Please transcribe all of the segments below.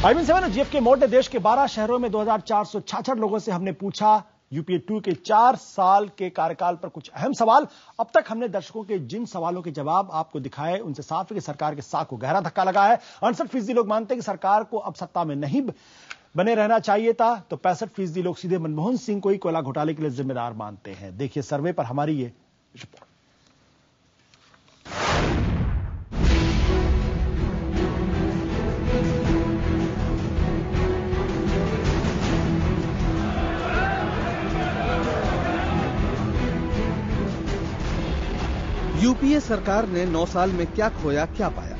IBN7 और GFK mode ने देश के 12 शहरों में 2466 लोगों से हमने पूछा यूपीए 2 के 4 साल के कार्यकाल पर कुछ अहम सवाल। अब तक हमने दर्शकों के जिन सवालों के जवाब आपको दिखाए उनसे साफ है कि सरकार के साख को गहरा धक्का लगा है। 68% लोग मानते हैं कि सरकार को अब सत्ता में नहीं बने रहना चाहिए था, तो 65% लोग सीधे मनमोहन सिंह को ही कोयला घोटाले के लिए जिम्मेदार मानते हैं। देखिए सर्वे पर हमारी ये रिपोर्ट। यूपीए सरकार ने 9 साल में क्या खोया क्या पाया।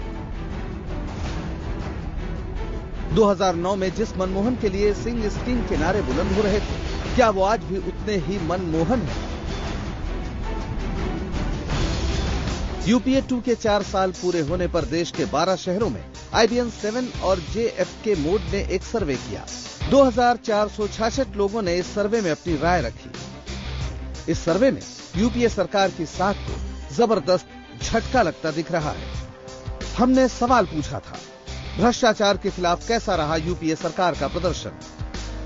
2009 में जिस मनमोहन के लिए सिंह इज किंग के नारे बुलंद हो रहे थे, क्या वो आज भी उतने ही मनमोहन है? यूपीए 2 के 4 साल पूरे होने पर देश के 12 शहरों में IBN7 और JFK मोड ने एक सर्वे किया। 2466 लोगों ने इस सर्वे में अपनी राय रखी। इस सर्वे में यूपीए सरकार की साख को जबरदस्त झटका लगता दिख रहा है। हमने सवाल पूछा था, भ्रष्टाचार के खिलाफ कैसा रहा यूपीए सरकार का प्रदर्शन?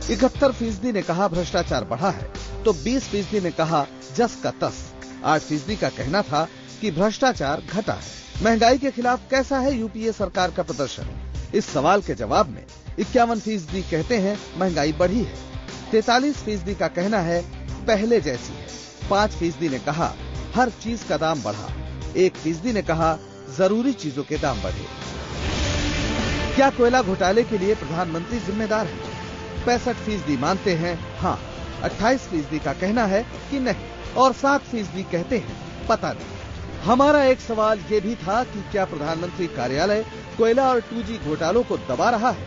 71% ने कहा भ्रष्टाचार बढ़ा है, तो 20% ने कहा जस का तस। 8% का कहना था कि भ्रष्टाचार घटा है। महंगाई के खिलाफ कैसा है यूपीए सरकार का प्रदर्शन? इस सवाल के जवाब में 51% कहते हैं महंगाई बढ़ी है। 43% का कहना है पहले जैसी है। 5% ने कहा हर चीज का दाम बढ़ा। 1% ने कहा जरूरी चीजों के दाम बढ़े। क्या कोयला घोटाले के लिए प्रधानमंत्री जिम्मेदार है? 65% मानते हैं हाँ। 28% का कहना है कि नहीं और 7% कहते हैं पता नहीं। हमारा एक सवाल ये भी था कि क्या प्रधानमंत्री कार्यालय कोयला और 2G घोटालों को दबा रहा है?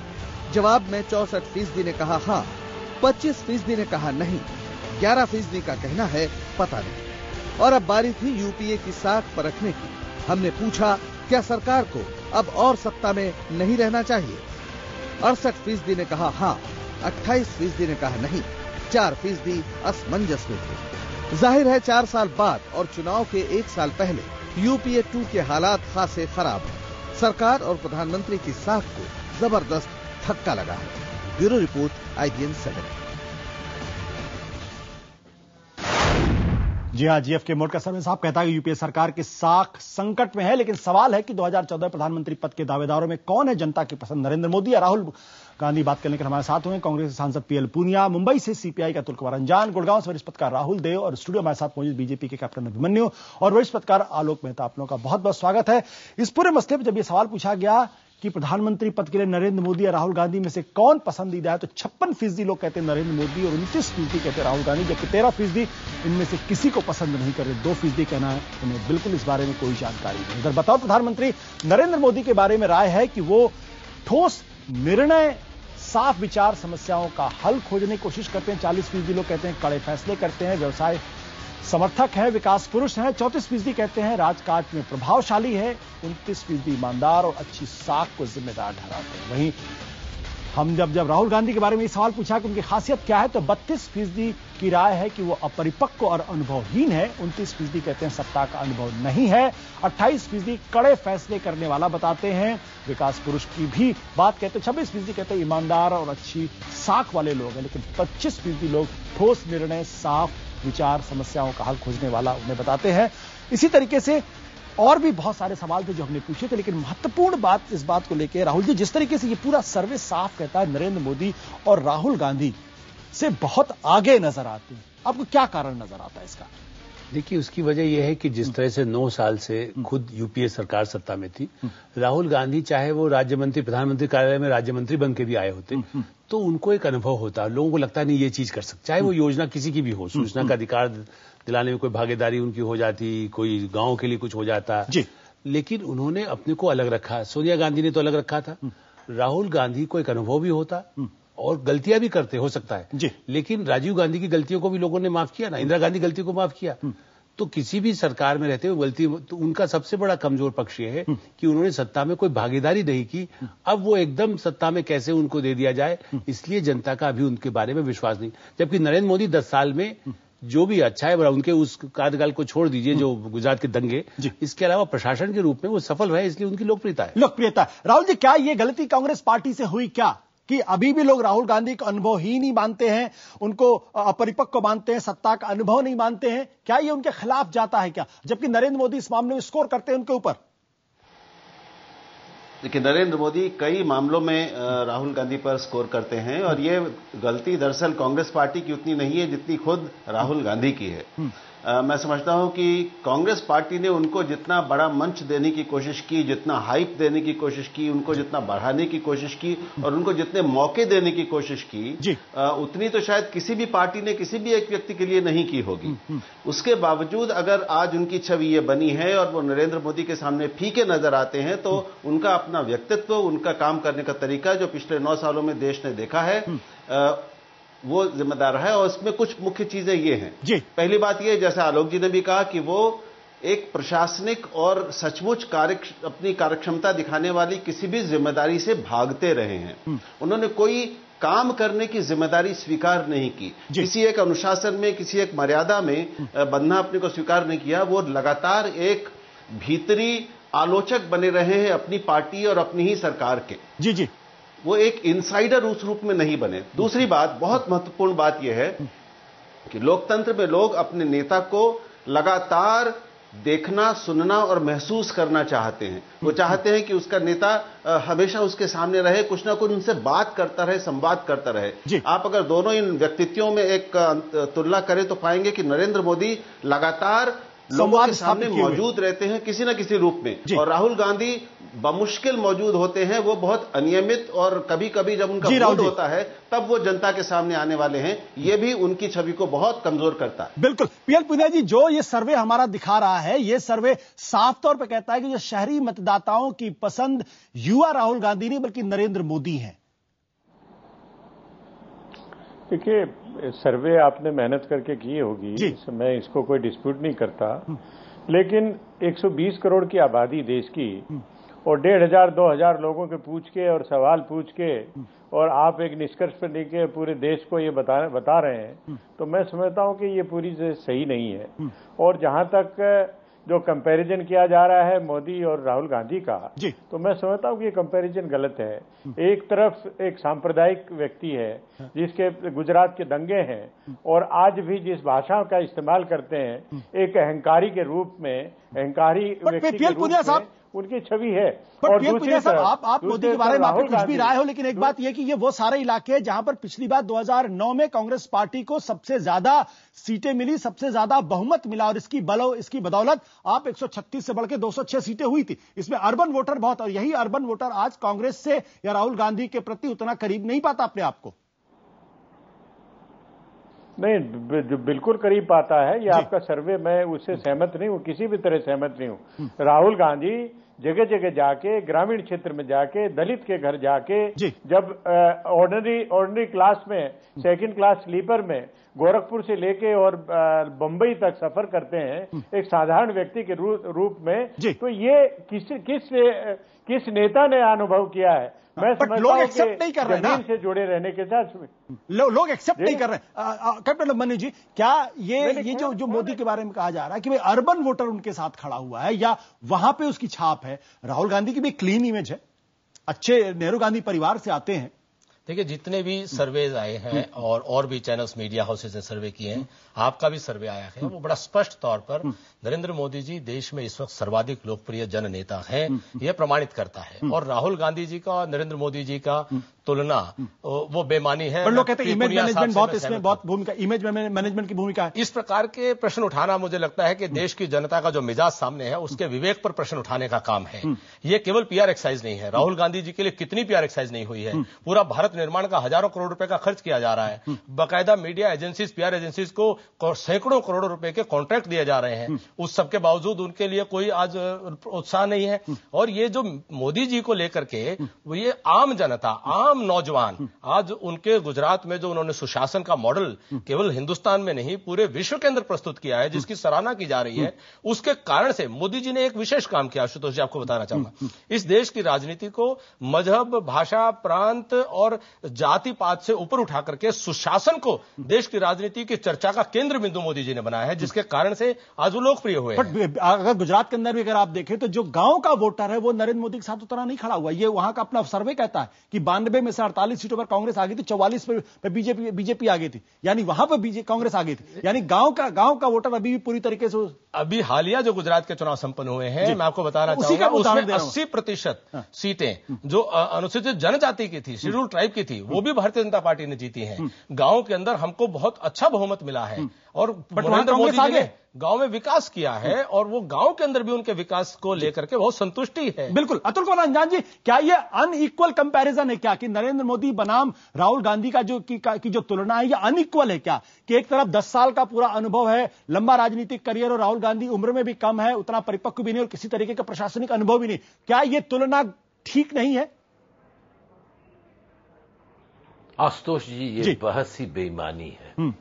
जवाब में 64% ने कहा हाँ, 25% ने कहा नहीं, 11% का कहना है पता नहीं। और अब बारी थी यूपीए की साख परखने की। हमने पूछा क्या सरकार को अब और सत्ता में नहीं रहना चाहिए? 68% ने कहा हाँ, 28% ने कहा नहीं, 4% असमंजस में थे। जाहिर है 4 साल बाद और चुनाव के 1 साल पहले यूपीए 2 के हालात खासे खराब हैं। सरकार और प्रधानमंत्री की साख को जबरदस्त धक्का लगा है। Bureau report IBN7। जी हां, GFK मोड का सर्वे साहब कहता है कि यूपीए सरकार की साख संकट में है, लेकिन सवाल है कि 2014 प्रधानमंत्री पद के दावेदारों में कौन है जनता की पसंद, नरेंद्र मोदी या राहुल गांधी? बात करने के हमारे साथ हुए कांग्रेस सांसद PL पूनिया, मुंबई से CPI का अतुल कुमार अंजान, गुड़गांव से वरिष्ठ पत्रकार राहुल देव और स्टूडियो हमारे साथ मौजूद बीजेपी के कैप्टन अभिमन्यु और वरिष्ठ पत्रकार आलोक मेहता। आप लोगों का बहुत बहुत स्वागत है। इस पूरे मसले पर जब यह सवाल पूछा गया कि प्रधानमंत्री पद के लिए नरेंद्र मोदी या राहुल गांधी में से कौन पसंदीदा है, तो 56% लोग कहते हैं नरेंद्र मोदी और 29% कहते हैं राहुल गांधी, जबकि 13% इनमें से किसी को पसंद नहीं कर रहे। 2% कहना है उन्हें बिल्कुल इस बारे में कोई जानकारी नहीं। अगर बताओ प्रधानमंत्री नरेंद्र मोदी के बारे में राय है कि वो ठोस निर्णय, साफ विचार, समस्याओं का हल खोजने की कोशिश करते हैं। 40% लोग कहते हैं कड़े फैसले करते हैं, व्यवसाय समर्थक है, विकास पुरुष है। 34% कहते हैं राजकाज में प्रभावशाली है। 29% ईमानदार और अच्छी साख को जिम्मेदार ठहराते हैं। वहीं हम जब राहुल गांधी के बारे में ये सवाल पूछा कि उनकी खासियत क्या है, तो 32% की राय है कि वो अपरिपक्व और अनुभवहीन है। 29% कहते हैं सत्ता का अनुभव नहीं है। 28% कड़े फैसले करने वाला बताते हैं। विकास पुरुष की भी बात कहते हैं। 26% कहते हैं ईमानदार और अच्छी साख वाले लोग हैं, लेकिन 25% लोग ठोस निर्णय, साफ विचार, समस्याओं का हल खोजने वाला उन्हें बताते हैं। इसी तरीके से और भी बहुत सारे सवाल थे जो हमने पूछे थे, लेकिन महत्वपूर्ण बात इस बात को लेकर राहुल जी, जिस तरीके से ये पूरा सर्वे साफ कहता है नरेंद्र मोदी और राहुल गांधी से बहुत आगे नजर आते हैं, आपको क्या कारण नजर आता है इसका? देखिए, उसकी वजह यह है कि जिस तरह से 9 साल से खुद यूपीए सरकार सत्ता में थी, राहुल गांधी चाहे वो राज्य मंत्री, प्रधानमंत्री कार्यालय में राज्य मंत्री बन के भी आए होते, तो उनको एक अनुभव होता, लोगों को लगता नहीं ये चीज कर सकते, चाहे वो योजना किसी की भी हो, सूचना का अधिकार दिलाने में कोई भागीदारी उनकी हो जाती, कोई गांव के लिए कुछ हो जाता जी। लेकिन उन्होंने अपने को अलग रखा। सोनिया गांधी ने तो अलग रखा था। राहुल गांधी को एक अनुभव भी होता और गलतियां भी करते, हो सकता है जी। लेकिन राजीव गांधी की गलतियों को भी लोगों ने माफ किया ना, इंदिरा गांधी गलतियों को माफ किया। तो किसी भी सरकार में रहते हुए गलती, तो उनका सबसे बड़ा कमजोर पक्ष ये है कि उन्होंने सत्ता में कोई भागीदारी नहीं की। अब वो एकदम सत्ता में कैसे उनको दे दिया जाए, इसलिए जनता का अभी उनके बारे में विश्वास नहीं। जबकि नरेंद्र मोदी 10 साल में जो भी अच्छा है उनके उस कार्यकाल को छोड़ दीजिए, जो गुजरात के दंगे, इसके अलावा प्रशासन के रूप में वो सफल रहे, इसलिए उनकी लोकप्रियता है। राहुल जी, क्या ये गलती कांग्रेस पार्टी से हुई क्या कि अभी भी लोग राहुल गांधी को अनुभवहीन ही मानते हैं, उनको अपरिपक्व मानते हैं, सत्ता का अनुभव नहीं मानते हैं? क्या ये उनके खिलाफ जाता है क्या, जबकि नरेंद्र मोदी इस मामले में स्कोर करते हैं उनके ऊपर? देखिए, नरेंद्र मोदी कई मामलों में राहुल गांधी पर स्कोर करते हैं और ये गलती दरअसल कांग्रेस पार्टी की उतनी नहीं है जितनी खुद राहुल गांधी की है। मैं समझता हूं कि कांग्रेस पार्टी ने उनको जितना बड़ा मंच देने की कोशिश की, जितना हाइप देने की कोशिश की, उनको जितना बढ़ाने की कोशिश की और उनको जितने मौके देने की कोशिश की, उतनी तो शायद किसी भी पार्टी ने किसी भी एक व्यक्ति के लिए नहीं की होगी। उसके बावजूद अगर आज उनकी छवि ये बनी है और वो नरेंद्र मोदी के सामने फीके नजर आते हैं, तो उनका अपना व्यक्तित्व, उनका काम करने का तरीका जो पिछले 9 सालों में देश ने देखा है, वो जिम्मेदार है। और इसमें कुछ मुख्य चीजें ये हैं। पहली बात ये, जैसा आलोक जी ने भी कहा, कि वो एक प्रशासनिक और सचमुच अपनी कार्यक्षमता दिखाने वाली किसी भी जिम्मेदारी से भागते रहे हैं। उन्होंने कोई काम करने की जिम्मेदारी स्वीकार नहीं की, किसी एक अनुशासन में, किसी एक मर्यादा में बंधना अपने को स्वीकार नहीं किया। वो लगातार एक भीतरी आलोचक बने रहे हैं अपनी पार्टी और अपनी ही सरकार के। वो एक इनसाइडर उस रूप में नहीं बने। दूसरी बात, बहुत महत्वपूर्ण बात यह है कि लोकतंत्र में लोग अपने नेता को लगातार देखना, सुनना और महसूस करना चाहते हैं। वो चाहते हैं कि उसका नेता हमेशा उसके सामने रहे, कुछ ना कुछ उनसे बात करता रहे, संवाद करता रहे। आप अगर दोनों इन व्यक्तित्वों में एक तुलना करें तो पाएंगे कि नरेंद्र मोदी लगातार लोगों के सामने मौजूद रहते हैं किसी न किसी रूप में, और राहुल गांधी बमुश्किल मौजूद होते हैं। वो बहुत अनियमित और कभी कभी जब उनका मूड होता है तब वो जनता के सामने आने वाले हैं। ये भी उनकी छवि को बहुत कमजोर करता है। बिल्कुल। पीएल पुनिया जी, जो ये सर्वे हमारा दिखा रहा है, ये सर्वे साफ तौर पर कहता है कि जो शहरी मतदाताओं की पसंद युवा राहुल गांधी नहीं बल्कि नरेंद्र मोदी है। देखिए, सर्वे आपने मेहनत करके की होगी, मैं इसको कोई डिस्प्यूट नहीं करता, लेकिन 120 करोड़ की आबादी देश की और 1,500-2,000 लोगों के पूछ के और सवाल पूछ के और आप एक निष्कर्ष पर लेके पूरे देश को ये बता रहे हैं, तो मैं समझता हूं कि ये पूरी सही नहीं है। और जहां तक जो कंपैरिजन किया जा रहा है मोदी और राहुल गांधी का, तो मैं समझता हूं कि ये कंपैरिजन गलत है। एक तरफ एक सांप्रदायिक व्यक्ति है जिसके गुजरात के दंगे हैं और आज भी जिस भाषा का इस्तेमाल करते हैं, एक अहंकारी के रूप में, अहंकारी व्यक्ति के रूप में उनकी छवि है। और दूसरी तरफ आप मोदी के बारे में आपको कुछ भी राय हो, लेकिन एक बात यह कि ये वो सारे इलाके हैं जहां पर पिछली बार 2009 में कांग्रेस पार्टी को सबसे ज्यादा सीटें मिली, सबसे ज्यादा बहुमत मिला, और इसकी बदौलत आप 136 से बढ़ के 206 सीटें हुई थी। इसमें अर्बन वोटर बहुत, और यही अर्बन वोटर आज कांग्रेस से या राहुल गांधी के प्रति उतना करीब नहीं पाता अपने आप को। नहीं, बिल्कुल करीब पाता है। ये आपका सर्वे, मैं उससे सहमत नहीं हूं, किसी भी तरह सहमत नहीं हूं। राहुल गांधी जगह जगह जाके, ग्रामीण क्षेत्र में जाके, दलित के घर जाके, जब ऑर्डिनरी क्लास में, सेकंड क्लास स्लीपर में गोरखपुर से लेके और बंबई तक सफर करते हैं एक साधारण व्यक्ति के रूप में, तो ये किस नेता ने अनुभव किया है? मैं समझता हूं कि जमीन से जुड़े रहने के साथ लोग एक्सेप्ट नहीं कर रहे। कैप्टन मनु जी, क्या ये जो मोदी के बारे में कहा जा रहा है कि भाई अर्बन वोटर उनके साथ खड़ा हुआ है या वहां पे उसकी छाप है? राहुल गांधी की भी क्लीन इमेज है, अच्छे नेहरू गांधी परिवार से आते हैं। देखिए, जितने भी सर्वेज आए हैं और भी चैनल्स, मीडिया हाउसेज ने सर्वे किए हैं, आपका भी सर्वे आया है, वो बड़ा स्पष्ट तौर पर नरेंद्र मोदी जी देश में इस वक्त सर्वाधिक लोकप्रिय जन नेता हैं, यह प्रमाणित करता है। और राहुल गांधी जी का और नरेंद्र मोदी जी का तुलना वो बेमानी है। पर लोग कहते हैं इमेज मैनेजमेंट बहुत, इसमें बहुत भूमिका, इमेज मैनेजमेंट की भूमिका है। इस प्रकार के प्रश्न उठाना, मुझे लगता है कि देश की जनता का जो मिजाज सामने है उसके विवेक पर प्रश्न उठाने का काम है। ये केवल पीआर एक्सरसाइज नहीं है। राहुल गांधी जी के लिए कितनी पीआर एक्सरसाइज नहीं हुई है। पूरा भारत निर्माण का हजारों करोड़ रुपए का खर्च किया जा रहा है। बाकायदा मीडिया एजेंसीज, पीआर एजेंसीज को सैकड़ों करोड़ रुपए के कॉन्ट्रैक्ट दिए जा रहे हैं। उस सबके बावजूद उनके लिए कोई आज उत्साह नहीं है। और ये जो मोदी जी को लेकर के ये आम जनता, आम तमाम नौजवान आज उनके गुजरात में जो उन्होंने सुशासन का मॉडल केवल हिंदुस्तान में नहीं पूरे विश्व के अंदर प्रस्तुत किया है, जिसकी सराहना की जा रही है, उसके कारण से मोदी जी ने एक विशेष काम किया। आशुतोष जी, आपको बताना चाहूंगा, इस देश की राजनीति को मजहब, भाषा, प्रांत और जाति पात से ऊपर उठा करके सुशासन को देश की राजनीति की चर्चा का केंद्र बिंदु मोदी जी ने बनाया है, जिसके कारण से आज वो लोकप्रिय हुए हैं। बट अगर गुजरात के अंदर भी अगर आप देखें तो जो गांव का वोटर है वो नरेंद्र मोदी के साथ उतना नहीं खड़ा हुआ। ये वहां का अपना सर्वे कहता है कि 92 में से 48 सीटों पर कांग्रेस आ गई थी, 44 पर बीजेपी आ गई थी, यानी वहां पर कांग्रेस आ गई थी। यानी गांव का वोटर अभी भी पूरी तरीके से अभी हालिया जो गुजरात के चुनाव संपन्न हुए हैं, मैं आपको बताना चाहूंगा, उसमें 80% सीटें जो अनुसूचित जनजाति की थी, शेड्यूल ट्राइब की थी, वो भी भारतीय जनता पार्टी ने जीती हैं। गांव के अंदर हमको बहुत अच्छा बहुमत मिला है और नरेंद्र मोदी जी ने गांव में विकास किया है और वो गांव के अंदर भी उनके विकास को लेकर के बहुत संतुष्टि है। बिल्कुल। अतुल कुमार अंजान जी, क्या ये अनइक्वल कंपैरिजन है क्या कि नरेंद्र मोदी बनाम राहुल गांधी का जो तुलना है, ये अनइक्वल है क्या कि एक तरफ 10 साल का पूरा अनुभव है, लंबा राजनीतिक करियर, और राहुल गांधी उम्र में भी कम है, उतना परिपक्व भी नहीं और किसी तरीके का प्रशासनिक अनुभव भी नहीं। क्या ये तुलना ठीक नहीं है? आशुतोष जी, ये बहस ही बेईमानी है।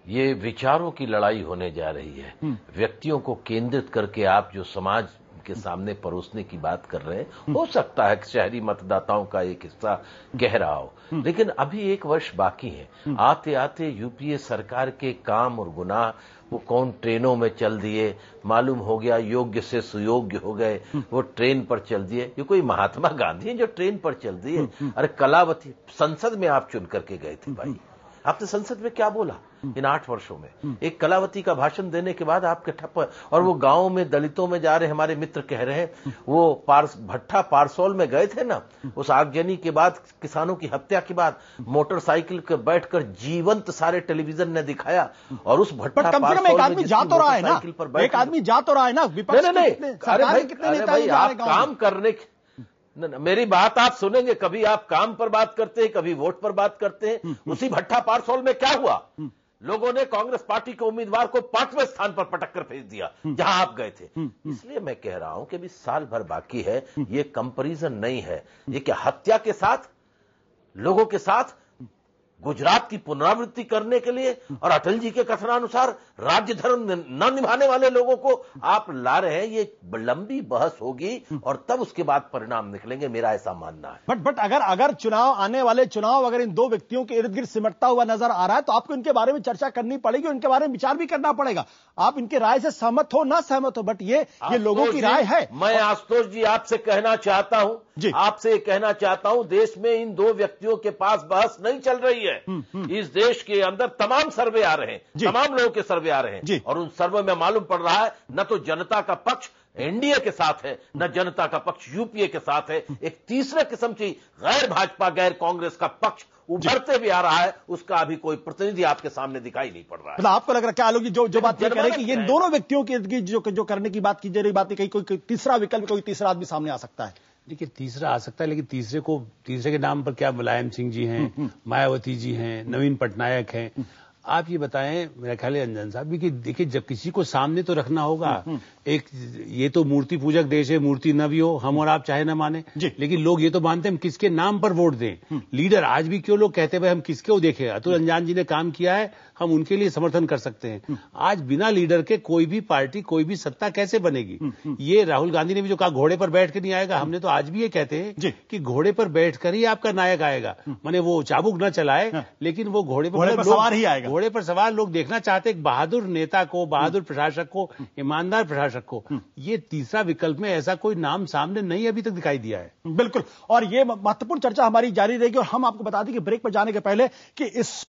ये विचारों की लड़ाई होने जा रही है। व्यक्तियों को केंद्रित करके आप जो समाज के सामने परोसने की बात कर रहे हैं, हो सकता है कि शहरी मतदाताओं का एक हिस्सा कह रहा हो, लेकिन अभी 1 वर्ष बाकी है। आते आते यूपीए सरकार के काम और गुनाह, वो कौन ट्रेनों में चल दिए, मालूम हो गया योग्य से सुयोग्य हो गए, वो ट्रेन पर चल दिए। ये कोई महात्मा गांधी है जो ट्रेन पर चल दिए? अरे कलावती संसद में आप चुन करके गए थे भाई, आपने संसद में क्या बोला इन 8 वर्षों में? एक कलावती का भाषण देने के बाद आपके ठप्प। और वो गांव में दलितों में जा रहे हमारे मित्र कह रहे हैं, वो भट्टा पारसौल में गए थे ना, उस आगजनी के बाद, किसानों की हत्या के बाद, मोटरसाइकिल पर बैठकर जीवंत सारे टेलीविजन ने दिखाया। और उस भट्टा पारसौल में एक आदमी जा तो रहा है ना, एक आदमी जा तो रहा है ना, विपक्ष अरे भाई आप काम करने, मेरी बात आप सुनेंगे, कभी आप काम पर बात करते हैं, कभी वोट पर बात करते हैं। उसी भट्टा पारसौल में क्या हुआ? लोगों ने कांग्रेस पार्टी के उम्मीदवार को 5वें स्थान पर पटक कर भेज दिया जहां आप गए थे। इसलिए मैं कह रहा हूं कि अभी साल भर बाकी है, ये कंपैरिजन नहीं है। ये क्या हत्या के साथ, लोगों के साथ गुजरात की पुनरावृत्ति करने के लिए और अटल जी के कथनानुसार राज्य धर्म न निभाने वाले लोगों को आप ला रहे हैं? ये लंबी बहस होगी और तब उसके बाद परिणाम निकलेंगे, मेरा ऐसा मानना है। बट अगर चुनाव, आने वाले चुनाव अगर इन 2 व्यक्तियों के इर्द गिर्द सिमटता हुआ नजर आ रहा है, तो आपको इनके बारे में चर्चा करनी पड़ेगी, उनके बारे में विचार भी करना पड़ेगा। आप इनके राय से सहमत हो ना सहमत हो, बट ये लोगों की राय है। मैं आशुतोष जी आपसे कहना चाहता हूं, आपसे कहना चाहता हूं, देश में इन 2 व्यक्तियों के पास बहस नहीं चल रही है। इस देश के अंदर तमाम सर्वे आ रहे हैं, तमाम लोगों के सर्वे आ रहे हैं, और उन सर्वे में मालूम पड़ रहा है न तो जनता का पक्ष एनडीए के साथ है, न जनता का पक्ष यूपीए के साथ है। एक तीसरे किस्म की गैर भाजपा, गैर कांग्रेस का पक्ष उभरते भी आ रहा है, उसका अभी कोई प्रतिनिधि आपके सामने दिखाई नहीं पड़ रहा है। मतलब आपको लग रहा है क्या आलोक जी, जो बात कह रहे हैं कि ये दोनों व्यक्तियों के इर्द गिर्द जो करने की बात की जा रही, बात कहीं कोई तीसरा विकल्प, कोई तीसरा आदमी सामने आ सकता है? देखिए, तीसरा आ सकता है, लेकिन तीसरे के नाम पर क्या मुलायम सिंह जी हैं, मायावती जी हैं, नवीन पटनायक हैं। आप ये बताएं, मेरा ख्याल है अंजन साहब, कि देखिए जब किसी को सामने तो रखना होगा। एक ये तो मूर्ति पूजक देश है, मूर्ति न भी हो, हम और आप चाहे न माने, लेकिन लोग ये तो मानते हैं हम किसके नाम पर वोट दें। लीडर आज भी क्यों लोग कहते हैं भाई हम किसको देखें, अतुल अंजान जी ने काम किया है, हम उनके लिए समर्थन कर सकते हैं। आज बिना लीडर के कोई भी पार्टी, कोई भी सत्ता कैसे बनेगी? ये राहुल गांधी ने भी जो कहा घोड़े पर बैठ के नहीं आएगा, हमने तो आज भी ये कहते हैं कि घोड़े पर बैठकर ही आपका नायक आएगा। माने वो चाबुक न चलाए, लेकिन वो घोड़े पर सवार ही आएगा। घोड़े पर सवार लोग देखना चाहते हैं, बहादुर नेता को, बहादुर प्रशासक को, ईमानदार प्रशासक को। ये तीसरा विकल्प में ऐसा कोई नाम सामने नहीं अभी तक दिखाई दिया है। बिल्कुल, और ये महत्वपूर्ण चर्चा हमारी जारी रहेगी। और हम आपको बता दें कि ब्रेक पर जाने के पहले कि इस